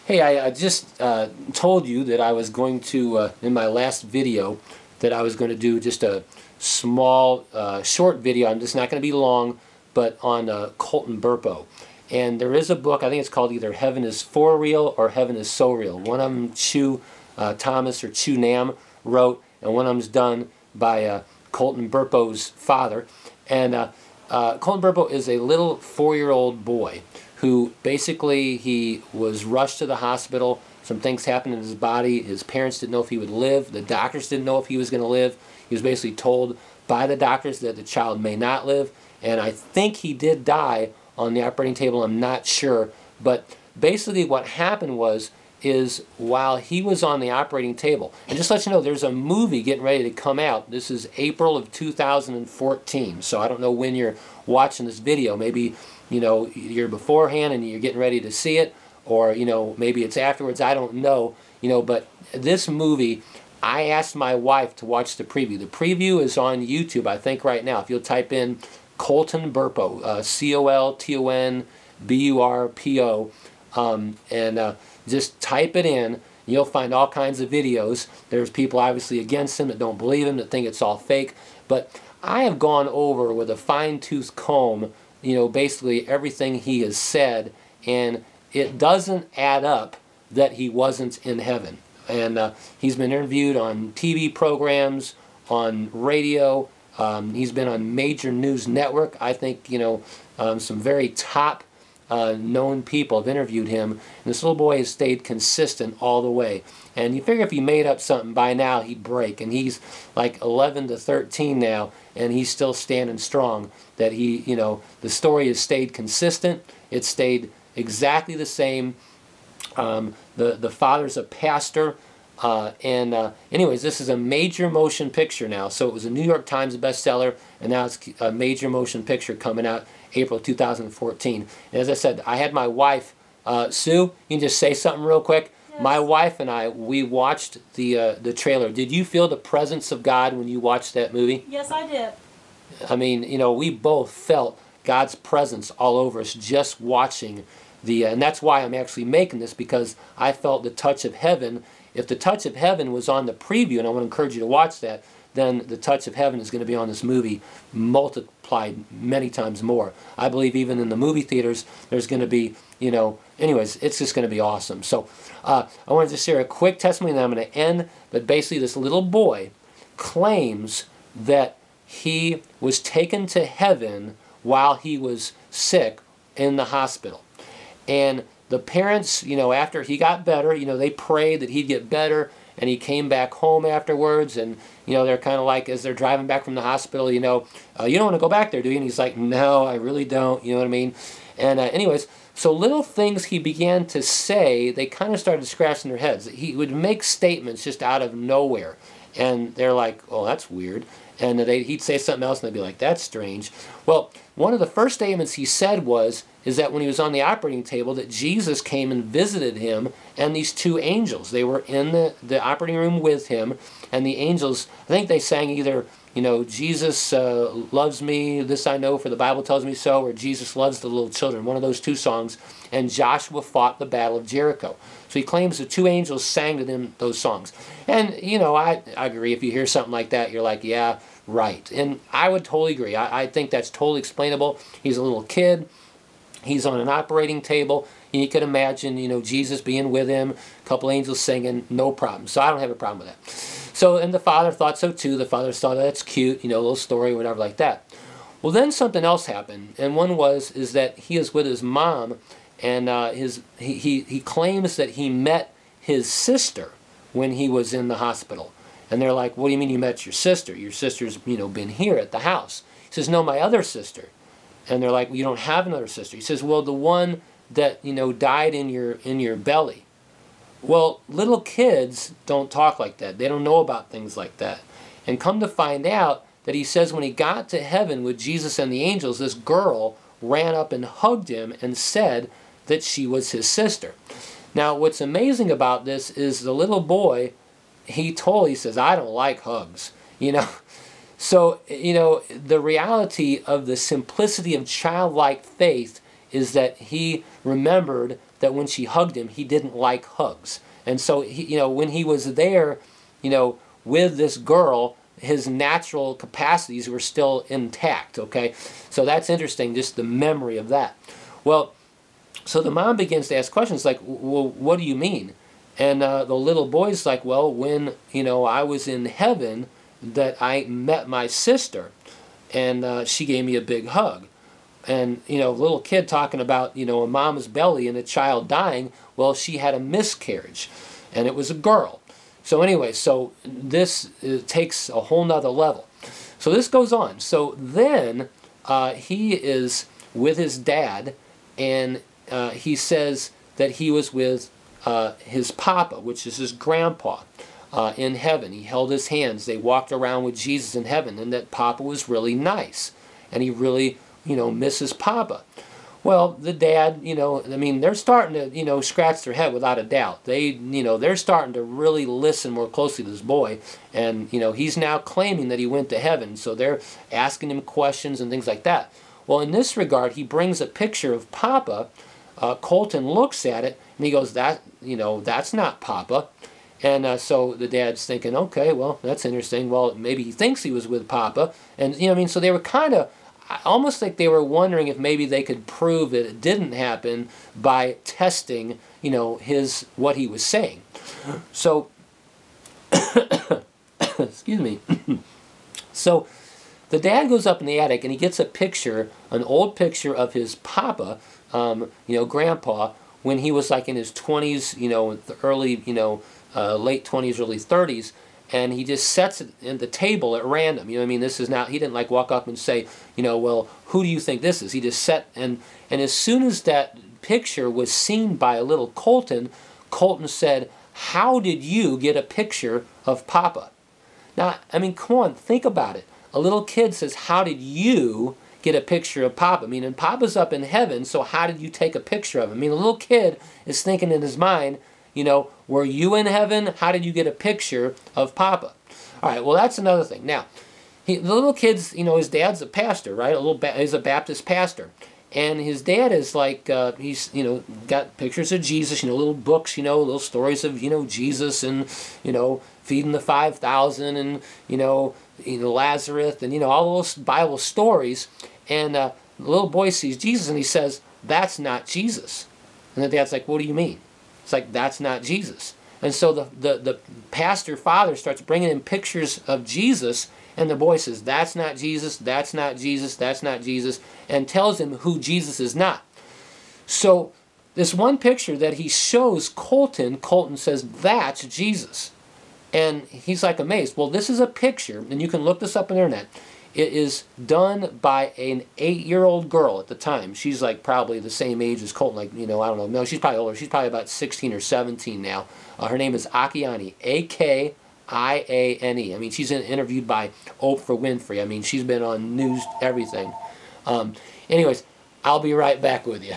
Hey, I just told you that I was going to, in my last video, that I was going to do just a small, short video. I'm just not going to be long, but on Colton Burpo. And there is a book, I think it's called either Heaven is For Real or Heaven is So Real. One of them Chu Thomas or Chu Nam wrote, and one of them's done by Colton Burpo's father. And Colton Burpo is a little 4-year-old boy who basically he was rushed to the hospital. Some things happened in his body. His parents didn't know if he would live. The doctors didn't know if he was going to live. He was basically told by the doctors that the child may not live. And I think he did die on the operating table. I'm not sure. But basically what happened is while he was on the operating table, and just to let you know, there's a movie getting ready to come out. This is April of 2014. So I don't know when you're watching this video. Maybe, you know, you're beforehand and you're getting ready to see it, or, you know, maybe it's afterwards. I don't know, you know, but this movie, I asked my wife to watch the preview. The preview is on YouTube, I think, right now. If you'll type in Colton Burpo, C-O-L-T-O-N-B-U-R-P-O, and just type it in. You'll find all kinds of videos. There's people obviously against him that don't believe him, that think it's all fake. But I have gone over with a fine-tooth comb, you know, basically everything he has said, and it doesn't add up that he wasn't in heaven. And he's been interviewed on TV programs, on radio. He's been on major news network. I think, you know, some very top known people have interviewed him. And this little boy has stayed consistent all the way. And you figure if he made up something by now, he'd break. And he's like 11 to 13 now, and he's still standing strong. That he, you know, the story has stayed consistent. It stayed exactly the same. The father's a pastor. Anyways, this is a major motion picture now. So it was a New York Times bestseller, and now it's a major motion picture coming out April 2014. And as I said, I had my wife, Sue, you can just say something real quick. Yes. My wife and I, we watched the trailer. Did you feel the presence of God when you watched that movie? Yes, I did. I mean, you know, we both felt God's presence all over us just watching and that's why I'm actually making this, because I felt the touch of heaven. If the touch of heaven was on the preview, and I want to encourage you to watch that, then the touch of heaven is going to be on this movie multiplied many times more. I believe even in the movie theaters, there's going to be, you know, anyways, it's just going to be awesome. So I wanted to share a quick testimony, and then I'm going to end. But basically, this little boy claims that he was taken to heaven while he was sick in the hospital. And the parents, you know, after he got better, you know, they prayed that he'd get better, and he came back home afterwards, and, you know, they're kind of like, as they're driving back from the hospital, you know, you don't want to go back there, do you? And he's like, no, I really don't, you know what I mean? And anyways, so little things he began to say, they kind of started scratching their heads. He would make statements just out of nowhere, and they're like, oh, that's weird. And he'd say something else, and they'd be like, that's strange. Well, one of the first statements he said is that when he was on the operating table, that Jesus came and visited him, and these two angels, they were in the operating room with him, and the angels, I think they sang either, you know, Jesus loves me, this I know, for the Bible tells me so, or Jesus loves the little children, one of those two songs, and Joshua fought the battle of Jericho. So he claims the two angels sang to them those songs. And, you know, I agree. If you hear something like that, you're like, yeah, right. And I would totally agree. I think that's totally explainable. He's a little kid. He's on an operating table. And you could imagine, you know, Jesus being with him, a couple angels singing, no problem. So I don't have a problem with that. So, and the father thought so too. The father thought that's cute, you know, a little story, whatever like that. Well, then something else happened. And one is that he is with his mom, and he claims that he met his sister when he was in the hospital. And they're like, what do you mean you met your sister? Your sister's, you know, been here at the house. He says, no, my other sister. And they're like, well, you don't have another sister. He says, well, the one that, you know, died in your belly. Well, little kids don't talk like that. They don't know about things like that. And come to find out that he says when he got to heaven with Jesus and the angels, this girl ran up and hugged him and said that she was his sister. Now, what's amazing about this is the little boy, he says, I don't like hugs, you know. So, you know, the reality of the simplicity of childlike faith is that he remembered that when she hugged him, he didn't like hugs. And so, when he was there, with this girl, his natural capacities were still intact, okay? So that's interesting, just the memory of that. Well, so the mom begins to ask questions like, well, what do you mean? And the little boy's like, well, when, I was in heaven, that I met my sister, and she gave me a big hug. And, little kid talking about, a mom's belly and a child dying, well, she had a miscarriage, and it was a girl. So anyway, so this takes a whole nother level. So this goes on. So then he is with his dad, and he says that he was with his papa, which is his grandpa, in heaven. He held his hands. They walked around with Jesus in heaven, and that papa was really nice. And he really, misses papa. Well, the dad, they're starting to, scratch their head without a doubt. They're starting to really listen more closely to this boy. And, he's now claiming that he went to heaven. So they're asking him questions and things like that. Well, in this regard, he brings a picture of Papa. Colton looks at it, and he goes, that's not Papa. And so the dad's thinking, okay, well, that's interesting. Well, maybe he thinks he was with Papa. And, so they were kind of, almost like they were wondering if maybe they could prove that it didn't happen by testing, what he was saying. So, excuse me. So the dad goes up in the attic and he gets a picture, an old picture of his papa, grandpa, when he was like in his 20s, the early, late 20s, early 30s. And he just sets it in the table at random. This is not, he didn't like walk up and say, well, who do you think this is? He just set, and as soon as that picture was seen by a little Colton, Colton said, how did you get a picture of Papa? Now, come on, think about it. A little kid says, how did you get a picture of Papa? And Papa's up in heaven, so how did you take a picture of him? A little kid is thinking in his mind, were you in heaven? How did you get a picture of Papa? All right, well, that's another thing. Now, the little kid's, his dad's a pastor, right? He's a Baptist pastor. And his dad is like, he's, got pictures of Jesus, little books, little stories of, Jesus and, feeding the 5,000 and, Lazarus and, all those Bible stories. And the little boy sees Jesus and he says, that's not Jesus. And the dad's like, what do you mean? It's like, that's not Jesus. And so the pastor father starts bringing in pictures of Jesus, and the boy says, that's not Jesus, that's not Jesus, that's not Jesus, and tells him who Jesus is not. So this one picture that he shows Colton says, that's Jesus. And he's like amazed. Well, this is a picture, and you can look this up on the internet. It is done by an 8-year-old girl at the time. She's like probably the same age as Colton, like, I don't know. No, she's probably older. She's probably about 16 or 17 now. Her name is Akiane, A-K-I-A-N-E. She's interviewed by Oprah Winfrey. She's been on news, everything. Anyways, I'll be right back with you.